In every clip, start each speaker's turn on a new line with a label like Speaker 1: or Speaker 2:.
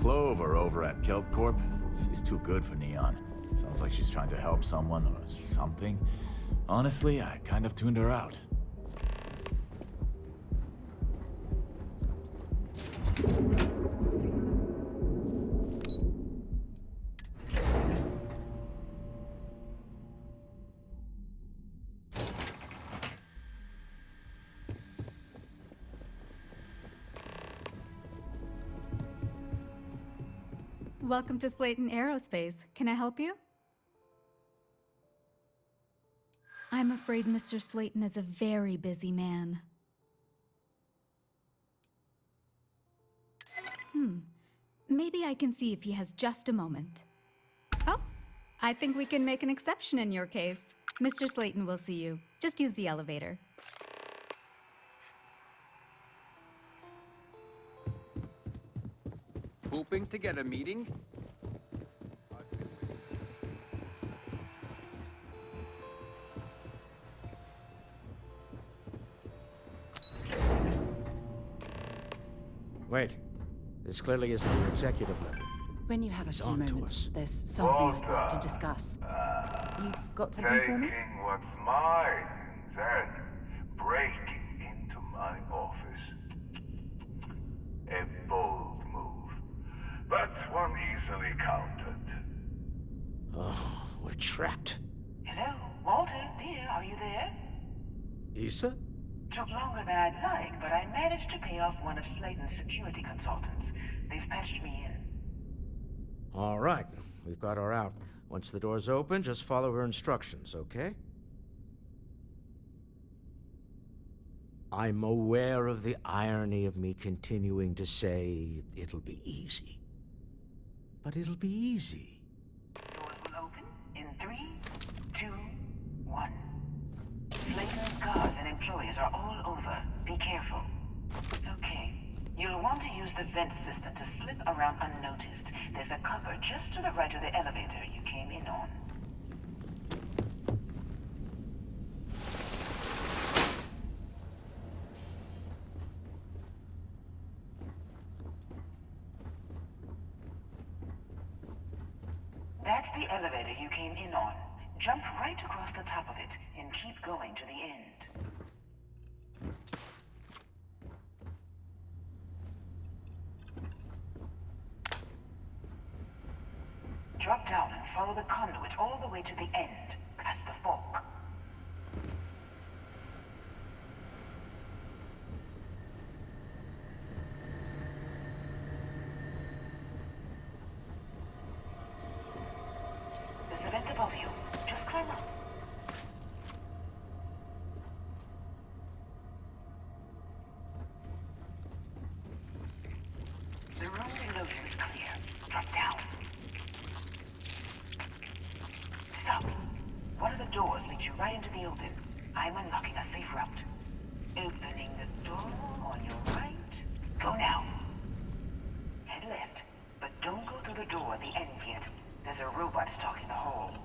Speaker 1: Clover over at Kelt Corp. She's too good for Neon. Sounds like she's trying to help someone or something. Honestly, I kind of tuned her out.
Speaker 2: Welcome to Slayton Aerospace. Can I help you? I'm afraid Mr. Slayton is a very busy man. Maybe I can see if he has just a moment. Oh, I think we can make an exception in your case. Mr. Slayton will see you. Just use the elevator.
Speaker 3: Hoping to get a meeting?
Speaker 4: Wait. This clearly isn't your executive level.
Speaker 5: When you have a
Speaker 4: It's
Speaker 5: few
Speaker 4: on to
Speaker 5: moments,
Speaker 4: us.
Speaker 5: there's something I'd like to discuss. You've got something for me?
Speaker 6: Taking what's mine, then breaking into my office. A bold move, but one easily countered.
Speaker 4: Oh, we're trapped.
Speaker 7: Hello, Walter, dear, are you there?
Speaker 4: Issa?
Speaker 7: Took longer than I'd like, but I managed to pay off one of Slayton's security consultants. They've patched me in.
Speaker 4: All right. We've got her out. Once the door's open, just follow her instructions, okay? I'm aware of the irony of me continuing to say it'll be easy. But it'll be easy.
Speaker 7: Doors will open in 3, 2, 1. Slayton's guards and employees are all over. Be careful. Okay. You'll want to use the vent system to slip around unnoticed. There's a cupboard just to the right of the elevator you came in on. That's the elevator you came in on. Jump right across the top of it and keep going to the end. Drop down and follow the conduit all the way to the end, past the fork. There's a vent above you. Just climb up. The room below you is clear. Drop down. Stop. One of the doors leads you right into the open. I'm unlocking a safe route. Opening the door on your right. Go now. Head left, but don't go through the door at the end yet. There's a robot stalking the hall.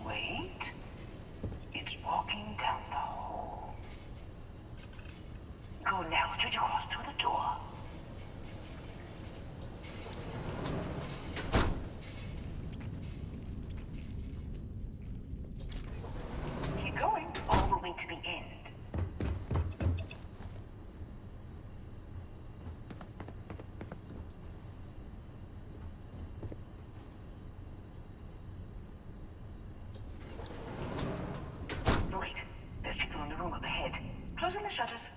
Speaker 7: Wait. It's walking down the hall. Go now, straight across to the door. Keep going all the way to the end. Wait, there's people in the room up ahead. Closing the shutters.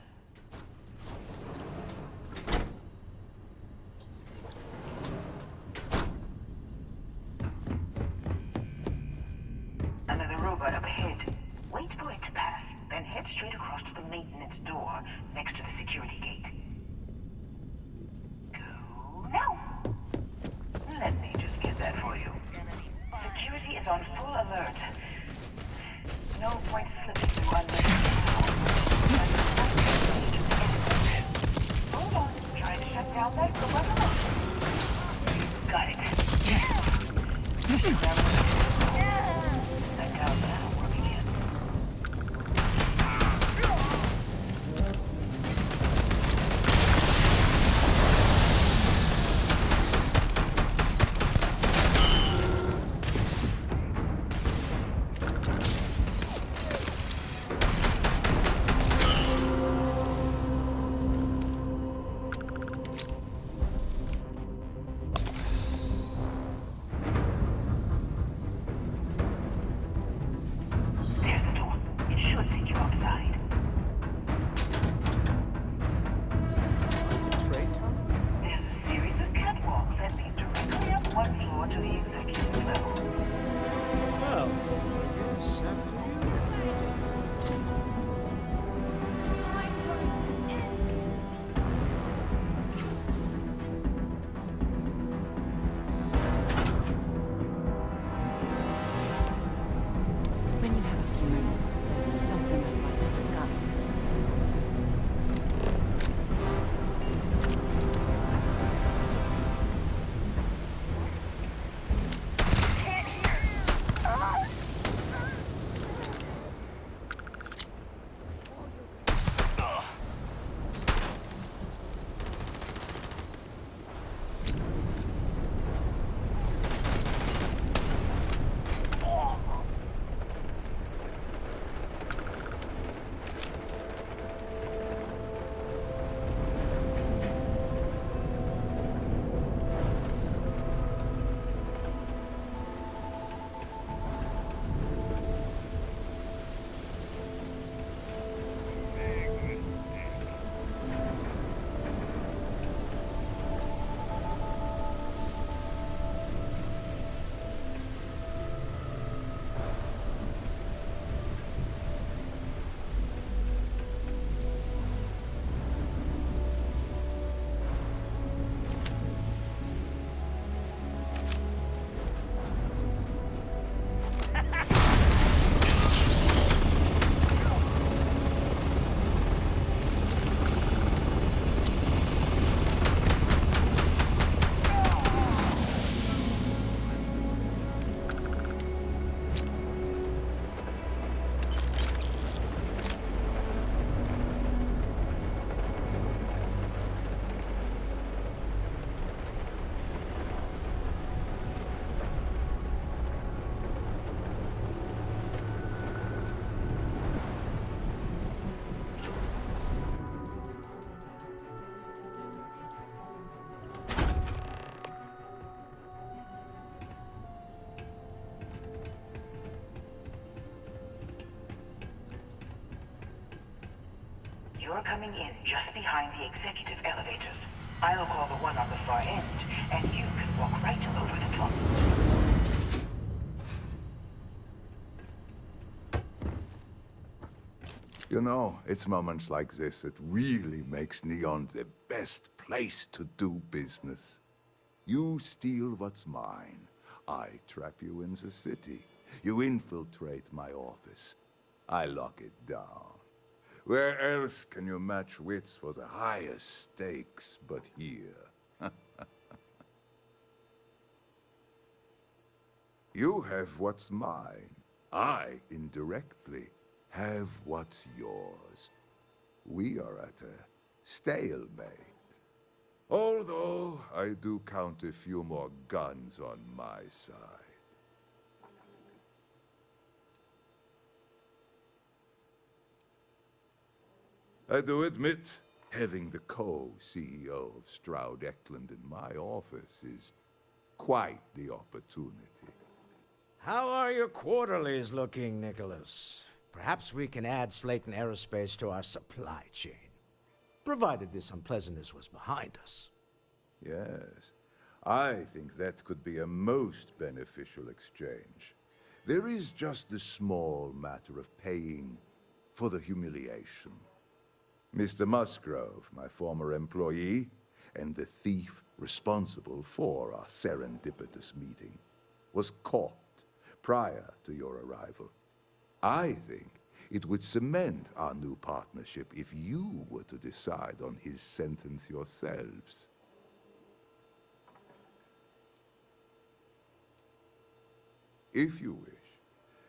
Speaker 7: on full alert. No point slipping through unnecessary. Hold on, trying to shut down that robot alarm. Got it. I doubt that'll work again. There's the door. It should take you outside. There's a series of catwalks that lead directly up one floor to the executive level.
Speaker 4: Well, yes, after you.
Speaker 5: When you have a few moments, there's something I'd like to discuss.
Speaker 7: You're coming in just behind the executive elevators. I'll call the one on the far end, and you can walk right over the top.
Speaker 6: You know, it's moments like this that really makes Neon the best place to do business. You steal what's mine. I trap you in the city. You infiltrate my office. I lock it down. Where else can you match wits for the highest stakes but here? You have what's mine. I, indirectly, have what's yours. We are at a stalemate. Although I do count a few more guns on my side. I do admit, having the co-CEO of Stroud Eklund in my office is quite the opportunity.
Speaker 4: How are your quarterlies looking, Nicholas? Perhaps we can add Slayton Aerospace to our supply chain, provided this unpleasantness was behind us.
Speaker 6: Yes, I think that could be a most beneficial exchange. There is just the small matter of paying for the humiliation. Mr. Musgrove, my former employee, and the thief responsible for our serendipitous meeting, was caught prior to your arrival. I think it would cement our new partnership if you were to decide on his sentence yourselves. If you wish,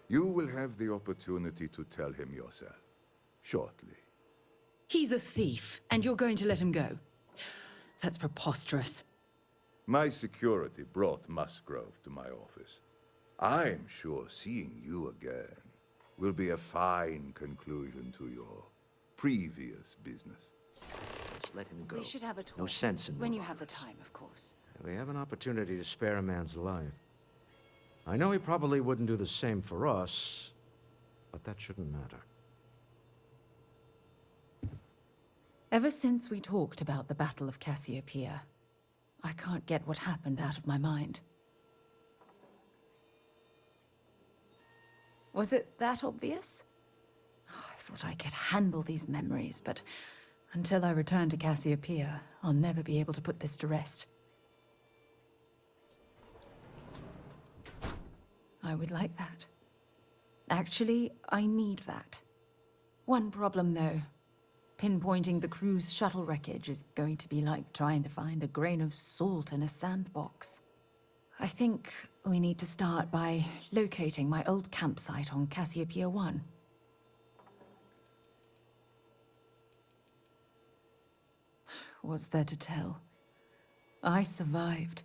Speaker 6: you will have the opportunity to tell him yourself, shortly.
Speaker 5: He's a thief, and you're going to let him go. That's preposterous.
Speaker 6: My security brought Musgrove to my office. I'm sure seeing you again will be a fine conclusion to your previous business.
Speaker 4: Just let him go.
Speaker 5: We should have a talk.
Speaker 4: No sense in
Speaker 5: when you
Speaker 4: move-ons.
Speaker 5: have the time, of course.
Speaker 4: We have an opportunity to spare a man's life. I know he probably wouldn't do the same for us, but that shouldn't matter.
Speaker 5: Ever since we talked about the Battle of Cassiopeia, I can't get what happened out of my mind. Was it that obvious? Oh, I thought I could handle these memories, but until I return to Cassiopeia, I'll never be able to put this to rest. I would like that. Actually, I need that. One problem, though. Pinpointing the crew's shuttle wreckage is going to be like trying to find a grain of salt in a sandbox. I think we need to start by locating my old campsite on Cassiopeia 1. What's there to tell? I survived.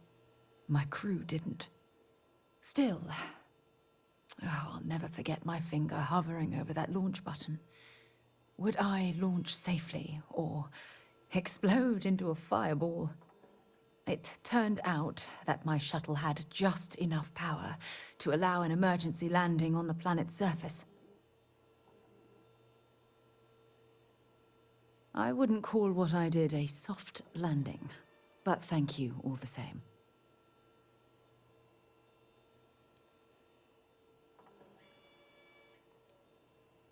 Speaker 5: My crew didn't. Still, I'll never forget my finger hovering over that launch button. Would I launch safely, or explode into a fireball? It turned out that my shuttle had just enough power to allow an emergency landing on the planet's surface. I wouldn't call what I did a soft landing, but thank you all the same.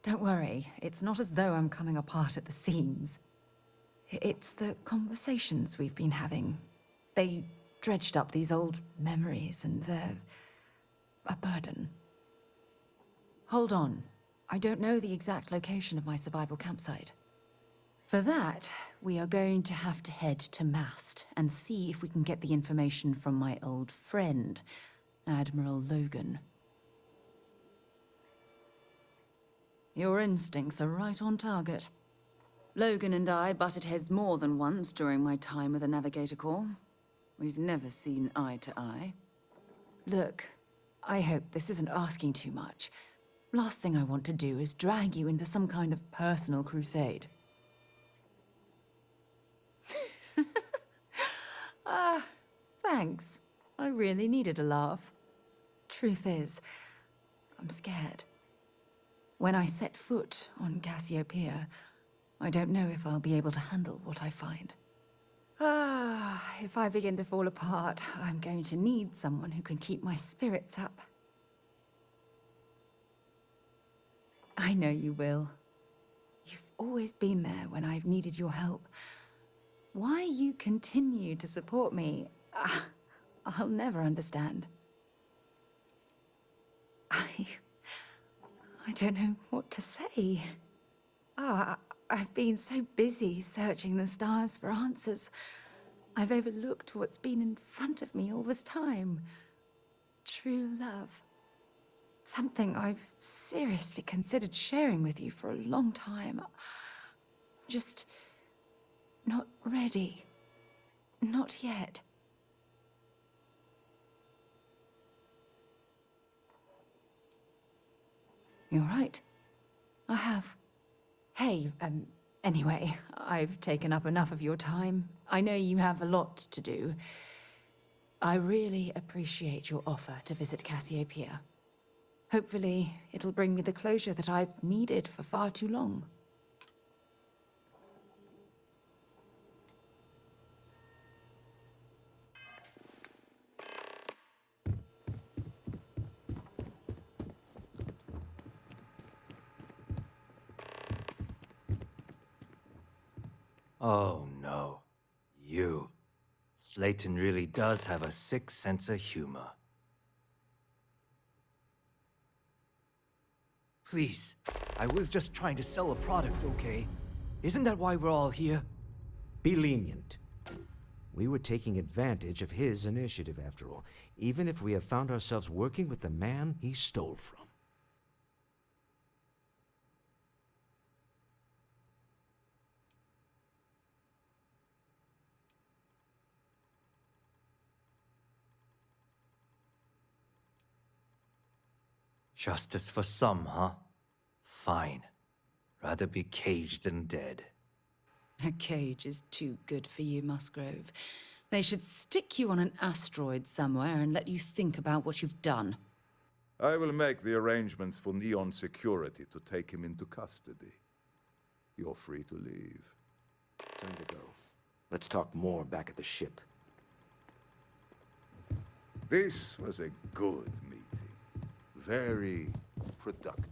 Speaker 5: Don't worry, it's not as though I'm coming apart at the seams. It's the conversations we've been having. They dredged up these old memories, and they're a burden. Hold on. I don't know the exact location of my survival campsite. For that, we are going to have to head to Mast and see if we can get the information from my old friend, Admiral Logan. Your instincts are right on target. Logan and I butted heads more than once during my time with the Navigator Corps. We've never seen eye to eye. Look, I hope this isn't asking too much. Last thing I want to do is drag you into some kind of personal crusade. Thanks. I really needed a laugh. Truth is, I'm scared. When I set foot on Cassiopeia, I don't know if I'll be able to handle what I find. If I begin to fall apart, I'm going to need someone who can keep my spirits up. I know you will. You've always been there when I've needed your help. Why you continue to support me, I'll never understand. I don't know what to say. I've been so busy searching the stars for answers. I've overlooked what's been in front of me all this time. True love. Something I've seriously considered sharing with you for a long time. Just not ready. Not yet. You're right. I have. Hey, anyway, I've taken up enough of your time. I know you have a lot to do. I really appreciate your offer to visit Cassiopeia. Hopefully, it'll bring me the closure that I've needed for far too long.
Speaker 8: Oh no. You. Slayton really does have a sick sense of humor. Please. I was just trying to sell a product, okay? Isn't that why we're all here?
Speaker 4: Be lenient. We were taking advantage of his initiative, after all, even if we have found ourselves working with the man he stole from.
Speaker 8: Justice for some, huh? Fine. Rather be caged than dead.
Speaker 5: A cage is too good for you, Musgrove. They should stick you on an asteroid somewhere and let you think about what you've done.
Speaker 6: I will make the arrangements for Neon security to take him into custody. You're free to leave.
Speaker 4: Time to go. Let's talk more back at the ship.
Speaker 6: This was a good meeting. Very productive.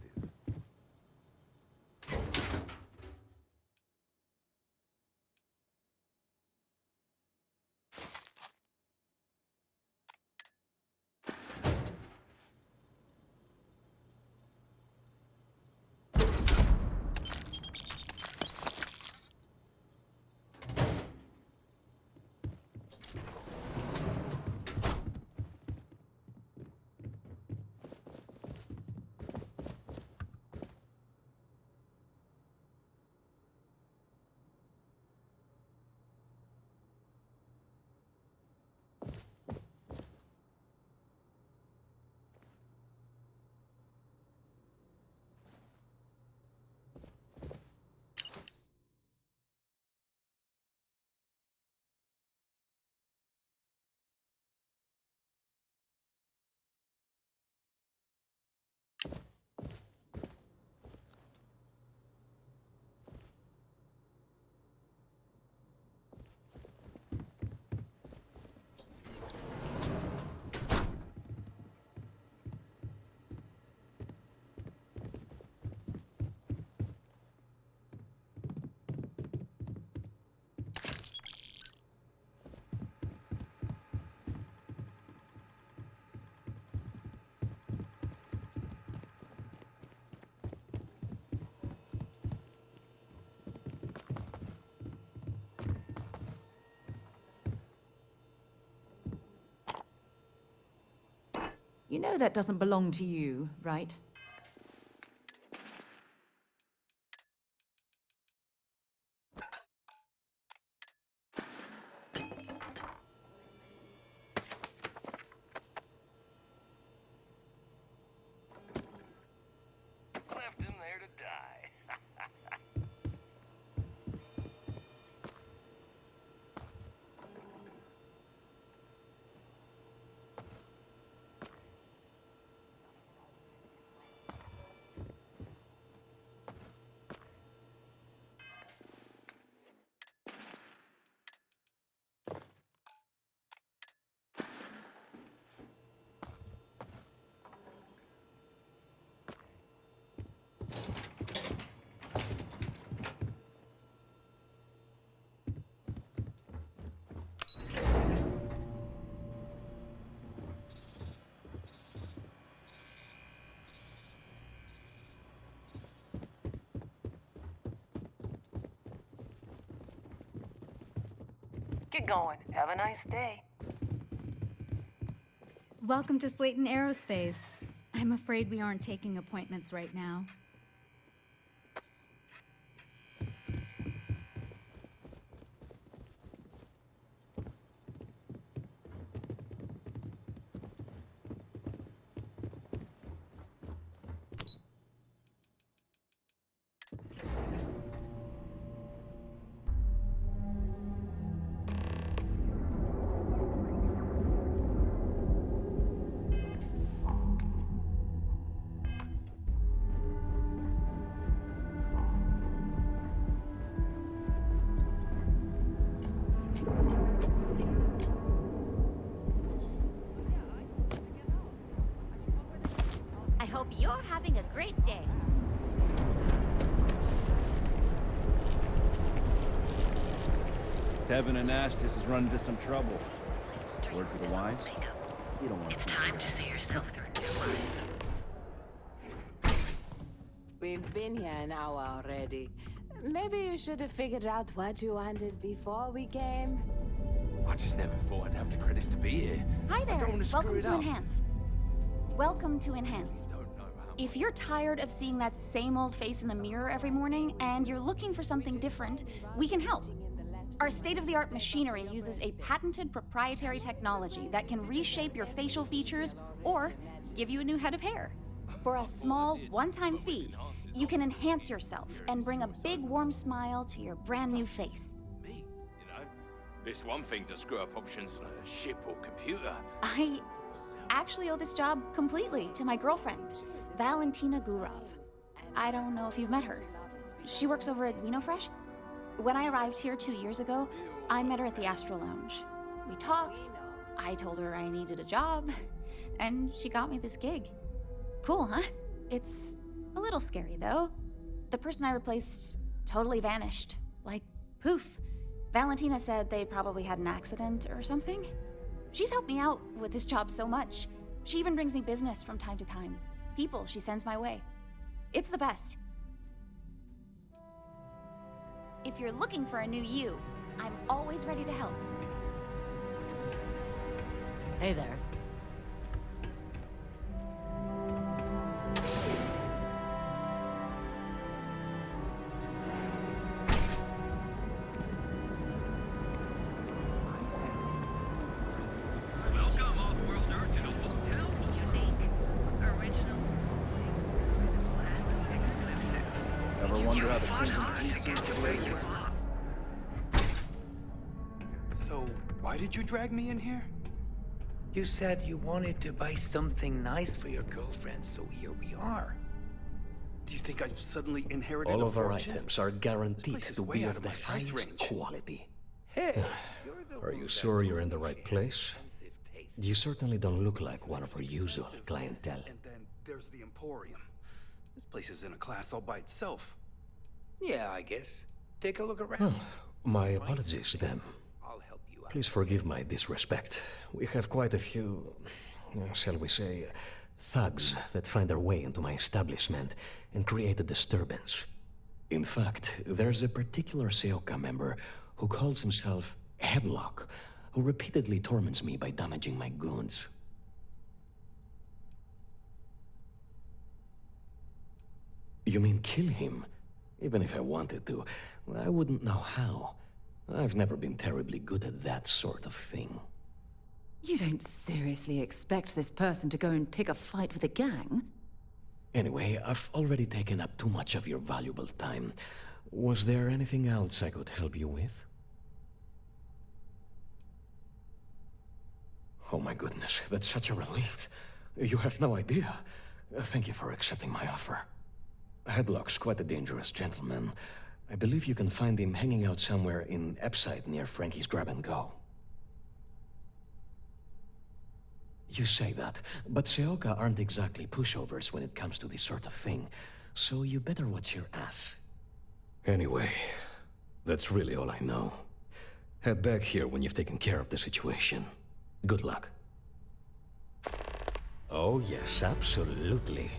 Speaker 5: You know that doesn't belong to you, right?
Speaker 9: Left him there to die. Get going. Have a nice day.
Speaker 2: Welcome to Slayton Aerospace. I'm afraid we aren't taking appointments right now.
Speaker 10: I hope you're having a great day.
Speaker 11: Tevin and Astis has run into some trouble. Word to the wise? You don't want to
Speaker 7: It's time to see yourself through new life.
Speaker 12: We've been here an hour already. Maybe you should have figured out what you wanted before we came.
Speaker 3: I just never thought I'd have the credits to be here.
Speaker 13: Hi there.
Speaker 3: wanna screw
Speaker 13: Welcome
Speaker 3: it
Speaker 13: to
Speaker 3: up.
Speaker 13: Enhance. Welcome to Enhance. If you're tired of seeing that same old face in the mirror every morning and you're looking for something different, we can help. Our state-of-the-art machinery uses a patented proprietary technology that can reshape your facial features or give you a new head of hair. For a small, one-time fee, you can enhance yourself and bring a big, warm smile to your brand new face.
Speaker 3: Me, you know? It's one thing to screw up options on a ship or computer.
Speaker 13: I actually owe this job completely to my girlfriend, Valentina Gurov. I don't know if you've met her. She works over at Xenofresh. When I arrived here 2 years ago, I met her at the Astro Lounge. We talked, I told her I needed a job, and she got me this gig. Cool, huh? It's a little scary, though. The person I replaced totally vanished. Like, poof. Valentina said they probably had an accident or something. She's helped me out with this job so much. She even brings me business from time to time. People she sends my way. It's the best. If you're looking for a new you, I'm always ready to help.
Speaker 12: Hey there.
Speaker 9: Welcome, off-worlder, to the hotel. Unique, original,
Speaker 11: Ever wonder how the Crimson Fleet seems to play here?
Speaker 3: So, why did you drag me in here?
Speaker 14: You said you wanted to buy something nice for your girlfriend, so here we are.
Speaker 3: Do you think I've suddenly inherited
Speaker 15: All
Speaker 3: a
Speaker 15: of our
Speaker 3: fortune?
Speaker 15: items are guaranteed
Speaker 3: place is
Speaker 15: to
Speaker 3: way
Speaker 15: be
Speaker 3: out
Speaker 15: of
Speaker 3: of
Speaker 15: the
Speaker 3: my price
Speaker 15: highest
Speaker 3: range.
Speaker 15: quality.
Speaker 14: Hey, you're the
Speaker 15: Are
Speaker 14: one
Speaker 15: you
Speaker 14: that
Speaker 15: sure you're
Speaker 14: told
Speaker 15: in the
Speaker 14: me
Speaker 15: right
Speaker 14: she
Speaker 15: place?
Speaker 14: had expensive taste.
Speaker 15: You certainly don't look like one of our usual clientele.
Speaker 3: And then there's the Emporium. This place is in a class all by itself.
Speaker 14: Yeah, I guess. Take a look around.
Speaker 15: My apologies then.
Speaker 14: I'll help you out.
Speaker 15: Please forgive my disrespect. We have quite a few, shall we say, thugs that find their way into my establishment and create a disturbance. In fact, there's a particular Seoka member who calls himself Headlock, who repeatedly torments me by damaging my goods. You mean kill him? Even if I wanted to, I wouldn't know how. I've never been terribly good at that sort of thing.
Speaker 5: You don't seriously expect this person to go and pick a fight with a gang?
Speaker 15: Anyway, I've already taken up too much of your valuable time. Was there anything else I could help you with? Oh my goodness, that's such a relief. You have no idea. Thank you for accepting my offer. Headlock's quite a dangerous gentleman. I believe you can find him hanging out somewhere in Epside near Frankie's Grab and Go. You say that, but Seoka aren't exactly pushovers when it comes to this sort of thing, so you better watch your ass. Anyway, that's really all I know. Head back here when you've taken care of the situation. Good luck. Oh yes, absolutely.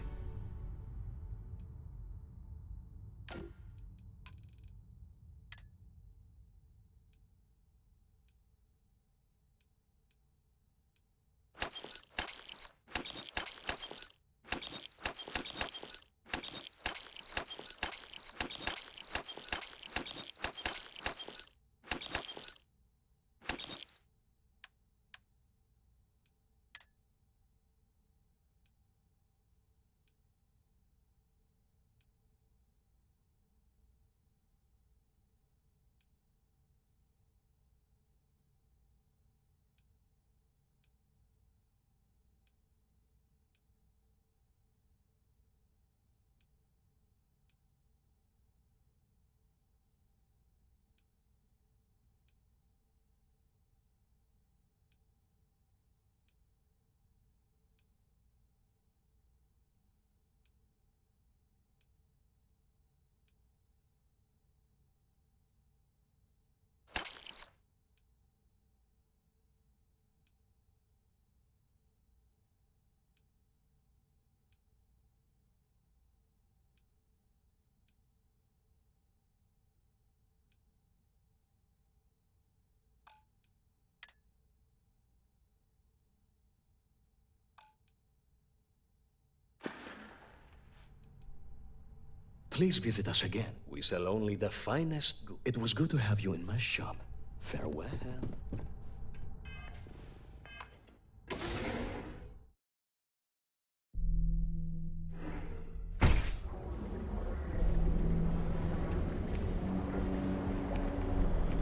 Speaker 15: Please visit us again. We sell only the finest. It was good to have you in my shop. Farewell.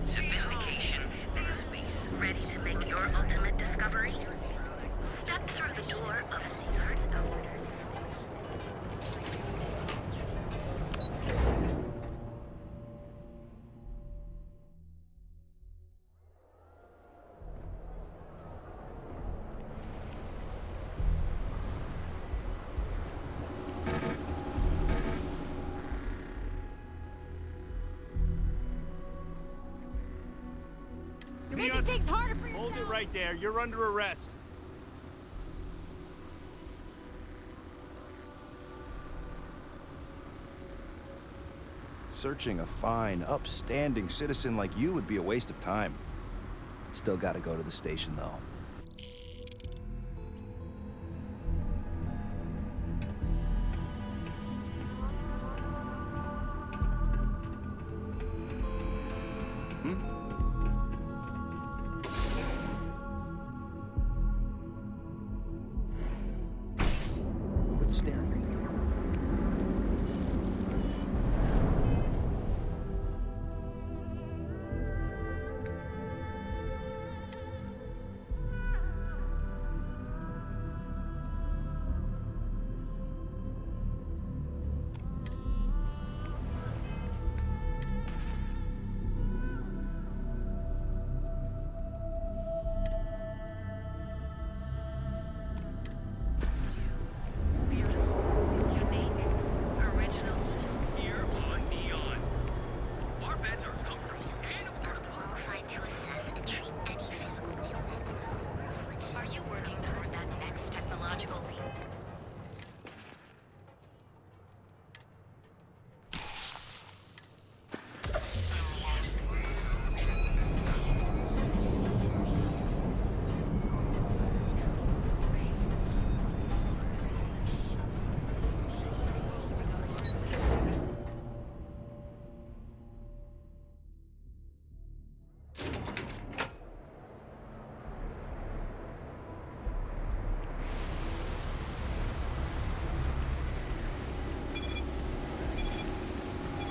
Speaker 9: Sophistication in the space. Ready to make your ultimate discovery? Step through the door of certain opener.
Speaker 16: You're making things harder for yourself. Hold it right there. You're under arrest.
Speaker 11: Searching a fine, upstanding citizen like you would be a waste of time. Still gotta go to the station, though. Quit staring.
Speaker 17: Are you working toward that next technological leap?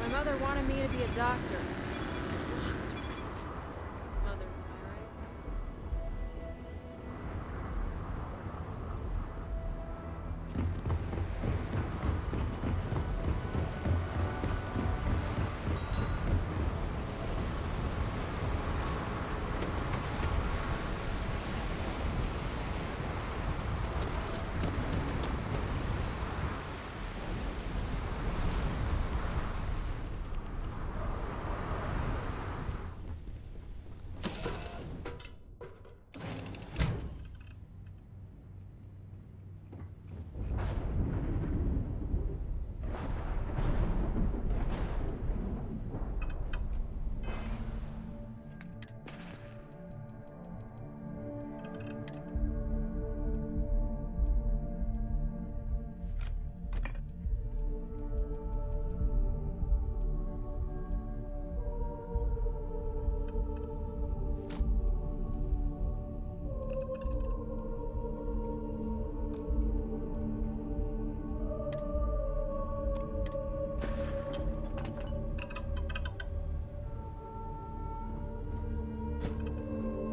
Speaker 16: My mother wanted me to be a doctor. Mothers, am I right?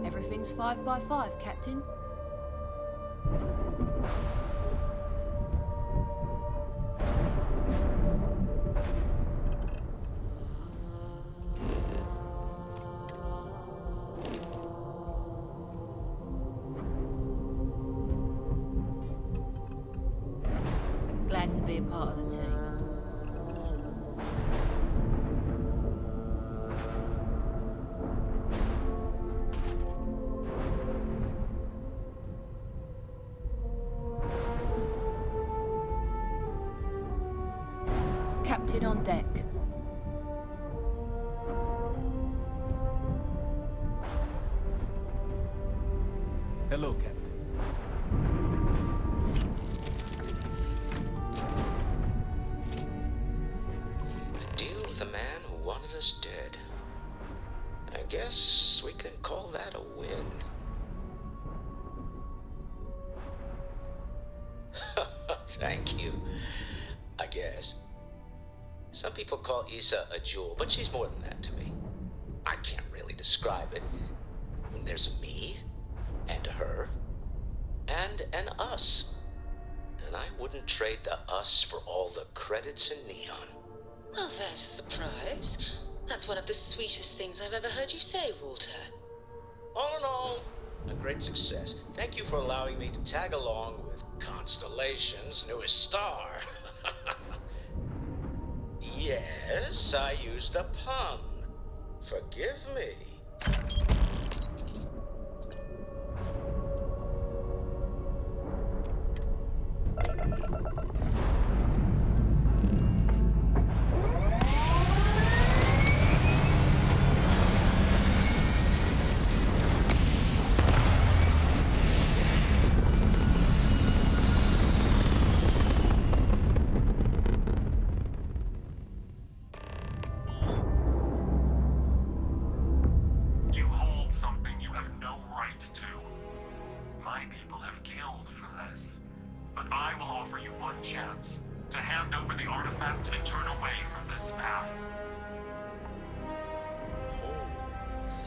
Speaker 18: Everything's 5 by 5, Captain. Glad to be a part of the team. Captain on deck.
Speaker 11: Hello, Captain.
Speaker 4: us dead. I guess we can call that a win. Thank you. I guess. Some people call Issa a jewel, but she's more than that to me. I can't really describe it. There's a me, and a her, and an us. And I wouldn't trade the us for all the credits in Neon.
Speaker 17: Well, there's a surprise. That's one of the sweetest things I've ever heard you say, Walter.
Speaker 4: All in all, a great success. Thank you for allowing me to tag along with Constellation's newest star. Yes, I used a pun. Forgive me.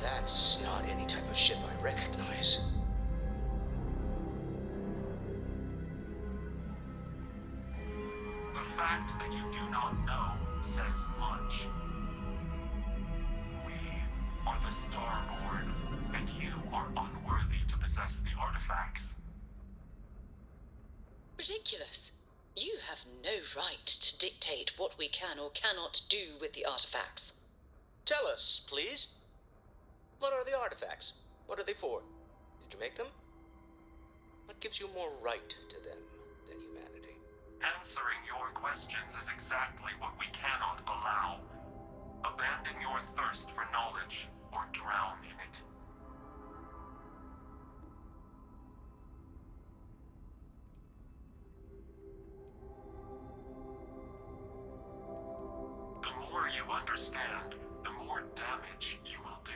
Speaker 4: That's not any type of ship I recognize.
Speaker 19: The fact that you do not know says much. We are the Starborn, and you are unworthy to possess the artifacts.
Speaker 17: Ridiculous. You have no right to dictate what we can or cannot do with the artifacts.
Speaker 4: Tell us, please. What are the artifacts? What are they for? Did you make them? What gives you more right to them than humanity?
Speaker 19: Answering your questions is exactly what we cannot allow. Abandon your thirst for knowledge, or drown in it. The more you understand, the more damage you will do.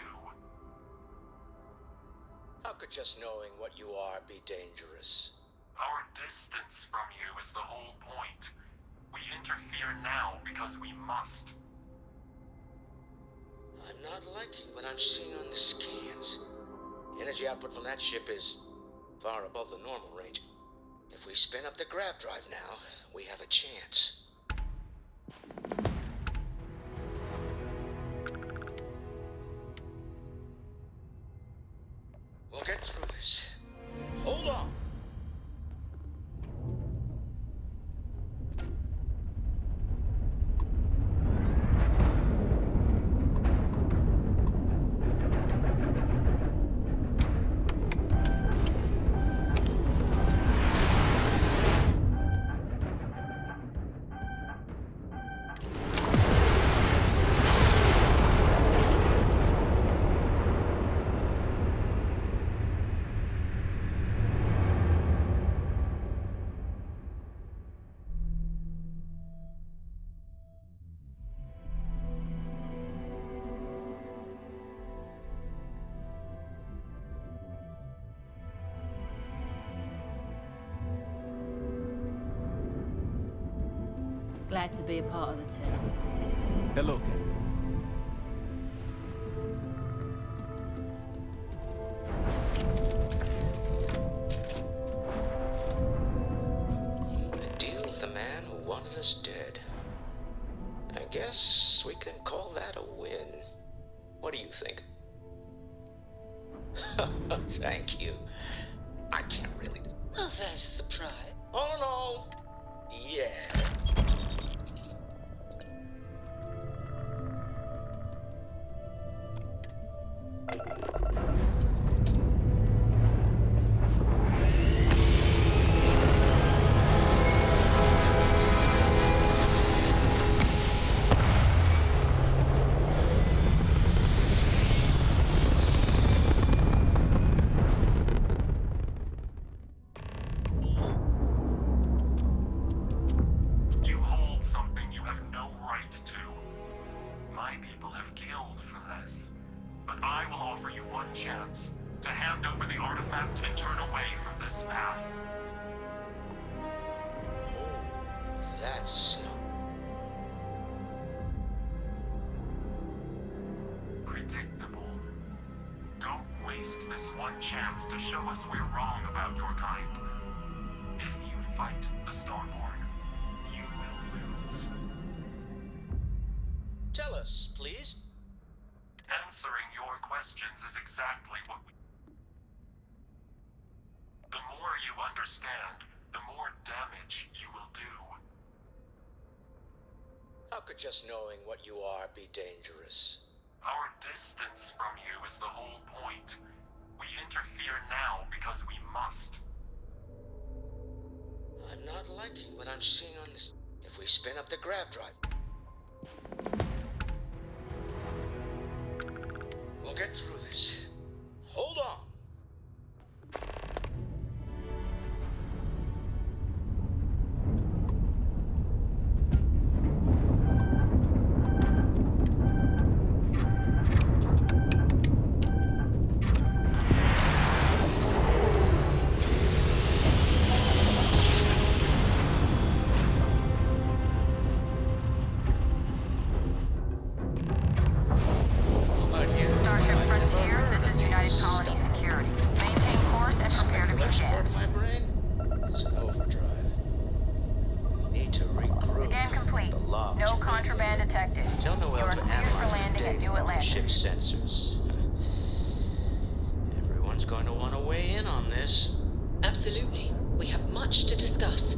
Speaker 4: How could just knowing what you are be dangerous?
Speaker 19: Our distance from you is the whole point. We interfere now because we must.
Speaker 4: I'm not liking what I'm seeing on the scans. Energy output from that ship is far above the normal range. If we spin up the grav drive now, we have a chance. We'll get through this. Hold on.
Speaker 18: Glad to be a part of the team.
Speaker 1: Hello, Captain.
Speaker 4: A deal with the man who wanted us dead. I guess we can call that a win. What do you think? Thank you. I can't really...
Speaker 17: Well, there's a surprise.
Speaker 4: All in all, yeah.
Speaker 19: chance to hand over the artifact and turn away from this path.
Speaker 4: That's
Speaker 19: predictable. Don't waste this one chance to show us we're wrong about your kind. If you fight the Starborn, you will lose.
Speaker 4: Tell us, please.
Speaker 19: Answering your questions is exactly what we... The more you understand, the more damage you will do.
Speaker 4: How could just knowing what you are be dangerous?
Speaker 19: Our distance from you is the whole point. We interfere now because we must.
Speaker 4: I'm not liking what I'm seeing on this. If we spin up the grav drive, we'll get through this. Hold on.
Speaker 9: Starship Frontier, this is United Colony Security. Maintain course and prepare to be
Speaker 4: Part
Speaker 9: jammed.
Speaker 4: of my brain is an overdrive. We need to regroup.
Speaker 9: Scan complete.
Speaker 4: The logs.
Speaker 9: No contraband detected.
Speaker 4: Tell
Speaker 9: You
Speaker 4: Noel
Speaker 9: are
Speaker 4: to
Speaker 9: cleared for
Speaker 4: analyze the
Speaker 9: landing at
Speaker 4: data
Speaker 9: New
Speaker 4: of the
Speaker 9: Atlantis.
Speaker 4: ship's sensors. Everyone's going to want to weigh in on this.
Speaker 17: Absolutely. We have much to discuss.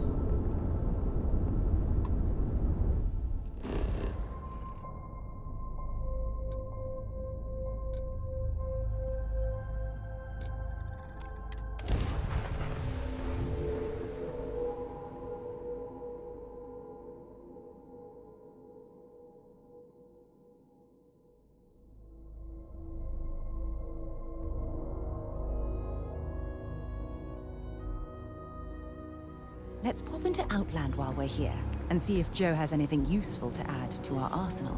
Speaker 5: Let's pop into Outland while we're here, and see if Joe has anything useful to add to our arsenal.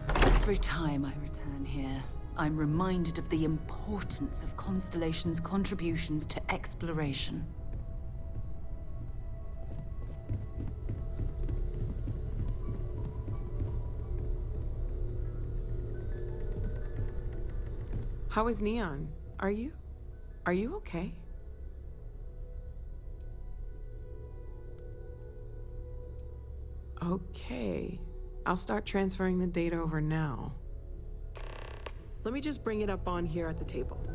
Speaker 5: Every time I return here, I'm reminded of the importance of Constellation's contributions to exploration.
Speaker 20: How is Neon? Are you okay? Okay. I'll start transferring the data over now. Let me just bring it up on here at the table.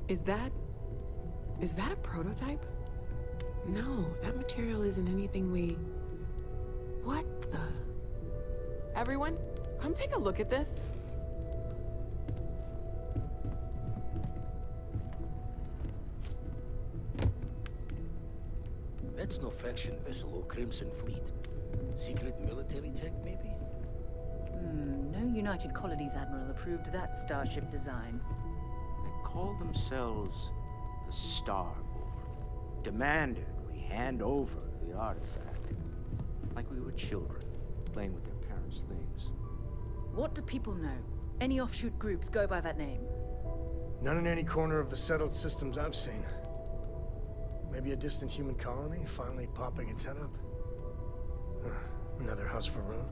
Speaker 20: Is that a prototype? No, that material isn't anything we... What the... Everyone, come take a look at this.
Speaker 21: That's no faction vessel or Crimson Fleet. Secret military tech, maybe?
Speaker 5: No United Colonies Admiral approved that starship design.
Speaker 22: They call themselves the Starborn. Demanded we hand over the artifact. Like we were children, playing with their parents' things.
Speaker 5: What do people know? Any offshoot groups go by that name?
Speaker 23: None in any corner of the settled systems I've seen. Maybe a distant human colony finally popping its head up? Another house for Rune?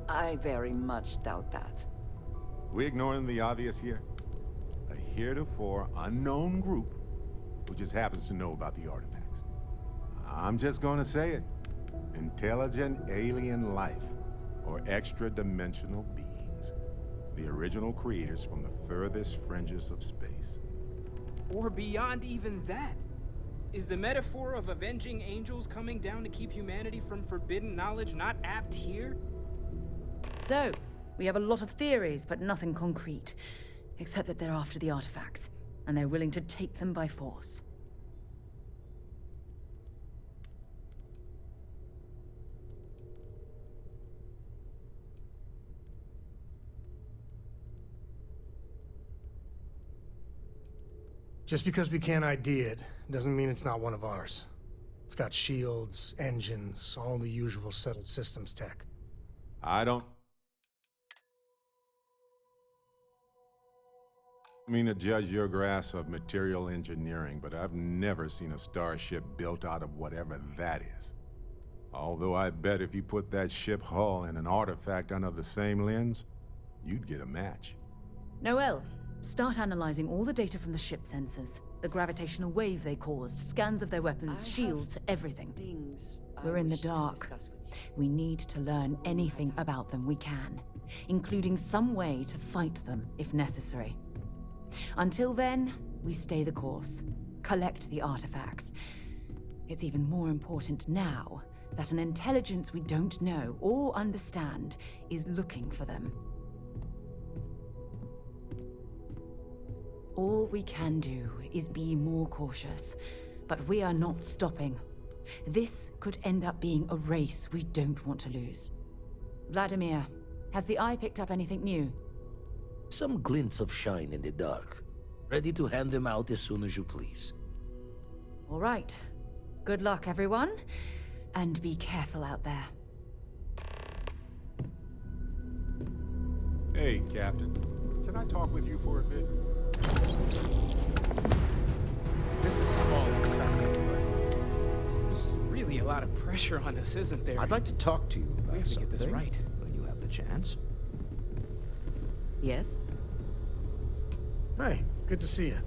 Speaker 5: I very much doubt that.
Speaker 24: We ignoring the obvious here? A heretofore unknown group who just happens to know about the artifacts. I'm just gonna say it. Intelligent alien life, or extra-dimensional beings. The original creators from the furthest fringes of space.
Speaker 25: Or beyond even that. Is the metaphor of avenging angels coming down to keep humanity from forbidden knowledge not apt here?
Speaker 5: So, we have a lot of theories, but nothing concrete. Except that they're after the artifacts, and they're willing to take them by force.
Speaker 23: Just because we can't ID it, doesn't mean it's not one of ours. It's got shields, engines, all the usual settled systems tech.
Speaker 24: I don't mean to judge your grasp of material engineering, but I've never seen a starship built out of whatever that is. Although I bet if you put that ship hull and an artifact under the same lens, you'd get a match.
Speaker 5: Noel, start analyzing all the data from the ship sensors. The gravitational wave they caused, scans of their weapons, shields, everything. We're in the dark. We need to learn anything about them we can, including some way to fight them if necessary. Until then, we stay the course, collect the artifacts. It's even more important now that an intelligence we don't know or understand is looking for them. All we can do is be more cautious, but we are not stopping. This could end up being a race we don't want to lose. Vladimir, has the Eye picked up anything new?
Speaker 21: Some glints of shine in the dark. Ready to hand them out as soon as you please.
Speaker 5: All right. Good luck, everyone. And be careful out there.
Speaker 24: Hey, Captain. Can I talk with you for a bit?
Speaker 25: This is all exciting, but there's really a lot of pressure on us, isn't there?
Speaker 22: I'd like to talk to you about
Speaker 25: We have to get this
Speaker 22: something
Speaker 25: right.
Speaker 22: when you have the chance.
Speaker 20: Yes?
Speaker 23: Hey, good to see you.